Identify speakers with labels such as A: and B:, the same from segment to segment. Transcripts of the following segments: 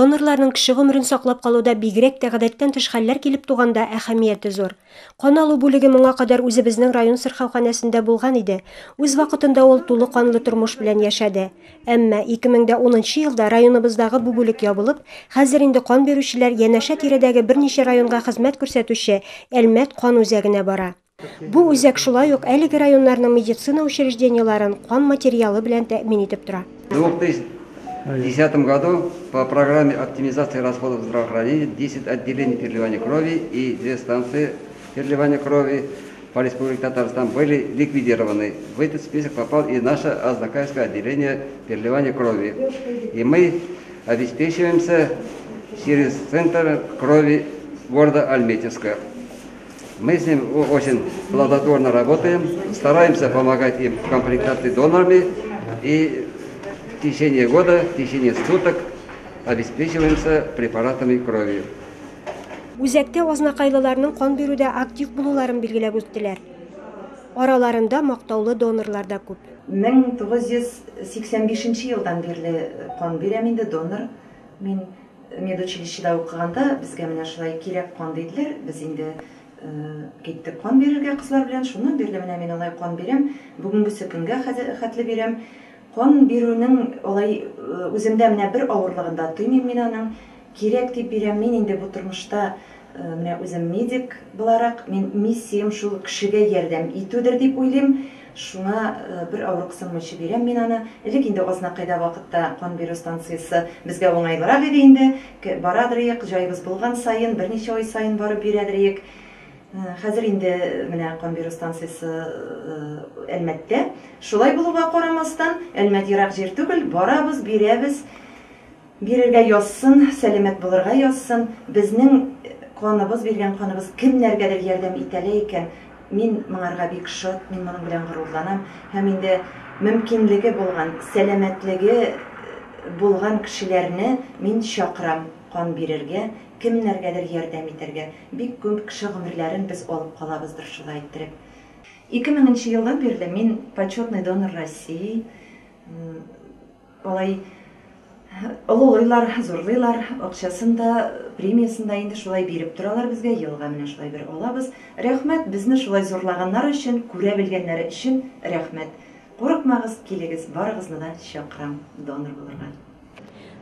A: Донорларның кеше гомерен саклап калуда бигрәк тә гадәттән тыш хәлләр килеп туганда әһәмияте зур. Кан алу бүлеге моңа кадәр үзебезнең район сырхауханәсендә булган иде. Үз вакытында ул тулы канлы тормыш белән яшәде. Әмма 2010 елда районыбыздагы бу бүлек ябылып, хәзер инде кан бирүчеләр янәшә тирәдәге берничә районга хезмәт күрсәтүче Әлмәт кан үзәгенә бара. Бу үзәк шулай ук әлеге районнарның медицина учреждениеларын кан материалы белән тәэмин итеп тора.
B: В 2010 году по программе оптимизации расходов здравоохранения 10 отделений переливания крови и 2 станции переливания крови по республике Татарстан были ликвидированы. В этот список попал и наше Азнакайское отделение переливания крови. И мы обеспечиваемся через центр крови города Альметьевска. Мы с ним очень плодотворно работаем, стараемся помогать им в комплектации донорами и в течение года, в течение суток обеспечиваемся препаратами крови.
A: Үзәктә азнакайлыларның кан бирүдә актив булуларын билгеләп үттеләр. Араларында мактаулы донорлар да күп.
C: 1985 елдан бирле кан бирәм инде, донор. Мин медучилищеда укыганда безгә менә шулай кирәк кан диделәр. Без инде киттек кан бирергә кызлар белән, шуны бирле менә мин алай кан бирәм. Бүгенге көнгә хәтле бирәм. Кан бирүнең алай үземдә менә бер авырлыгында тоймыйм мин аның. Кирәк дип бирәм. Мин инде бу тормышта менә үзем медик буларак, мин миссиям шул кешегә ярдәм итүдер дип уйлыйм. Шуңа бер авырыксынмыйча бирәм мин аны. Элек инде Азнакайда вакытта кан бирү станциясе безгә уңайлырак иде инде. Барадырык, җайыбыз булган сайын, берничә ай сайын барып бирәдерик. Хәзер инде менә кан бирү станциясе Әлмәттә. Шулай булуга карамастан, Әлмәт ерак җир түгел, барабыз, бирәбез. Бирергә язсын, сәламәт булырга язсын. Безнең каныбыз, биргән каныбыз кемнәргәдер ярдәм итәле икән. Мин моңарга бик шат, мин моның белән горурланам. Һәм инде мөмкинлеге булган, сәламәтлеге булган кешеләрне мин чакырам кан бирергә, кемнәргәдер ярдәм итәргә. Бик күп кеше гомерләрен без алып калабыздыр шулай иттереп. 2000 елдан бирле мин почетный донор России. Алай олылыйлар, зурлыйлар, акчасында, премиясында инде шулай биреп торалар безгә, елга менә шулай бер алабыз. Рәхмәт, безне шулай зурлаганнар өчен, күрә белгәннәре өчен рәхмәт. Курыкмагыз, килегез, барыгызны да чакырам донор булырга.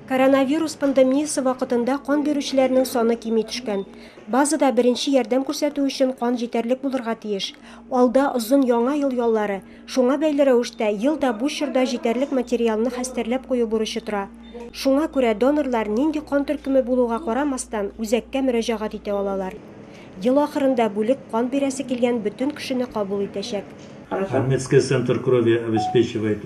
A: Коронавирус пандемиясы вакытында кан бирүчеләрнең саны кими төшкән. Базада беренче ярдәм күрсәтү өчен кан җитәрлек булырга тиеш. Алда озын яңа ел яллары. Шуңа бәйле рәвештә елда бу чорда җитәрлек материалны хәстәрләп кую бурычы тора. Шуңа күрә донорлар нинди кан төркеме булуга карамастан үзәккә мөрәҗәгать итә алалар. Ел ахырында бүлек кан бирәсе килгән бөтен кешене кабул итәчәк.
D: Альметьевский центр крови обеспечивает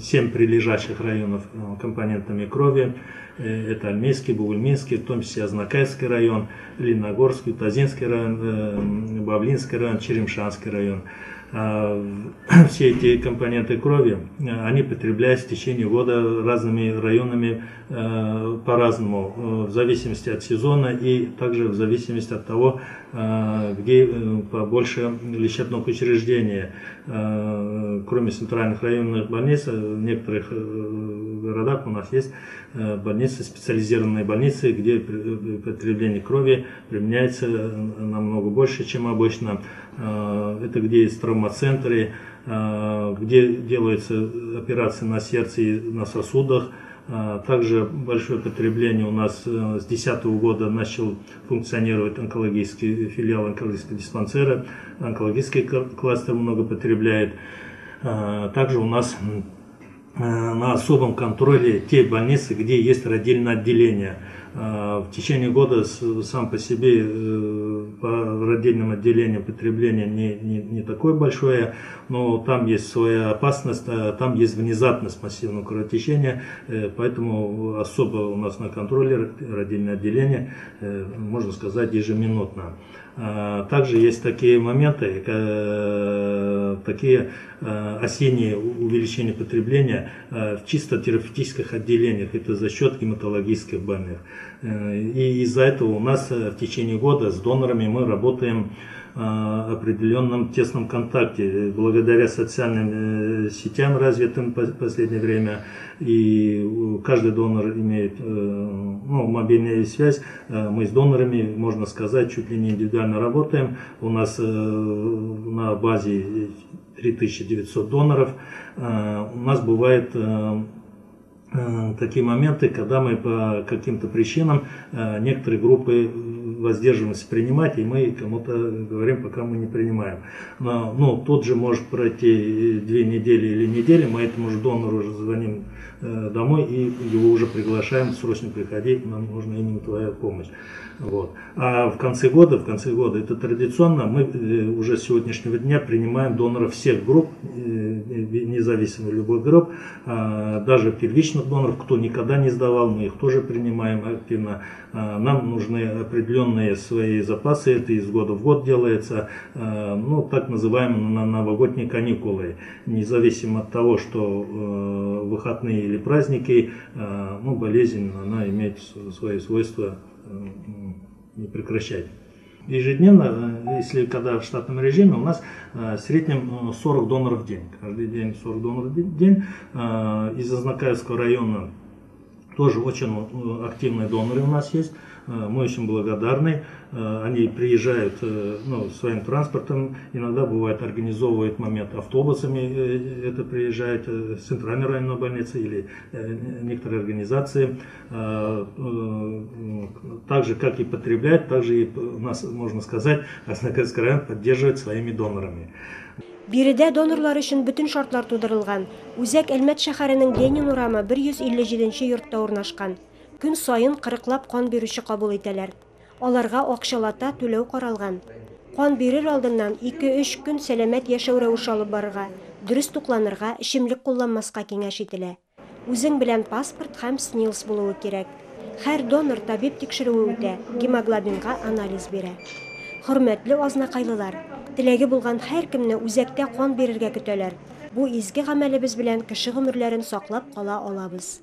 D: 7 прилежащих районов компонентами крови. Это Альметьевский, Бугульминский, в том числе Азнакайский район, Лениногорский, Тазинский район, Бавлинский район, Черемшанский район. Все эти компоненты крови, они потребляются в течение года разными районами по-разному, в зависимости от сезона и также в зависимости от того, где побольше лечебных учреждений. Кроме центральных районных больниц, в некоторых городах у нас есть больницы, специализированные больницы, где потребление крови применяется намного больше, чем обычно. Это где есть травмоцентры, где делаются операции на сердце и на сосудах. Также большое потребление у нас с 2010 года начал функционировать онкологический филиал онкологического диспансера. Онкологический кластер много потребляет. Также у нас на особом контроле те больницы, где есть родильное отделение. В течение года сам по себе по родильным отделениям потребление не такое большое, но там есть своя опасность, там есть внезапность массивного кровотечения, поэтому особо у нас на контроле родильное отделение, можно сказать, ежеминутно. Также есть такие моменты, такие осенние увеличения потребления в чисто терапевтических отделениях, это за счет гематологических больных. И из-за этого у нас в течение года с донорами мы работаем определенном тесном контакте. Благодаря социальным сетям, развитым в последнее время, и каждый донор имеет мобильную связь. Мы с донорами, можно сказать, чуть ли не индивидуально работаем. У нас на базе 3900 доноров. У нас бывает такие моменты, когда мы по каким-то причинам некоторые группы воздерживаемся принимать, и мы кому-то говорим, пока мы не принимаем. Но тут же может пройти 2 недели или недели, мы этому же донору уже звоним домой и его уже приглашаем срочно приходить, нам нужна именно твоя помощь. Вот. А в конце года, это традиционно, мы уже с сегодняшнего дня принимаем доноров всех групп, независимо любой групп, даже первичных доноров, кто никогда не сдавал, мы их тоже принимаем активно. Нам нужны определенные свои запасы, это из года в год делается, так называемые новогодние каникулы. Независимо от того, что выходные или праздники, болезнь, она имеет свои свойства не прекращать. Ежедневно, если когда в штатном режиме, у нас в среднем 40 доноров в день. Каждый день 40 доноров в день. Из Азнакаевского района тоже очень активные доноры у нас есть. Мы очень благодарны. Они приезжают своим транспортом, иногда бывает организовывают момент автобусами, это приезжает с центральной районной больницы или некоторые организации. Так же, как и потребляют, так же и у нас, можно сказать, Азнакаевский район поддерживает своими донорами.
A: Биредә донорлар өчен бүтән шартлар тудырылган. Үзәк Әлмәт шәһәренең Ленин урамы 157 йортта урнашкан. Көн сайын 40лап кан бирүче кабул итәләр. Аларга акчалата түләү каралган. Кан бирер алдыннан 2-3 көн сәламәт яшәү рәвеше алып барырга, дөрес тукланырга, эчемлек кулланмаска киңәш ителә. Үзең белән паспорт һәм СНИЛС булуы кирәк. Һәр донор табиб тикшерүе үтә, гемоглобинга анализ бирә. Хөрмәтле азнакайлылар, теләге булган һәр кемне үзәктә кан бирергә көтәләр. Бу изге гамәлебез белән кеше гомерләрен саклап кала алабыз.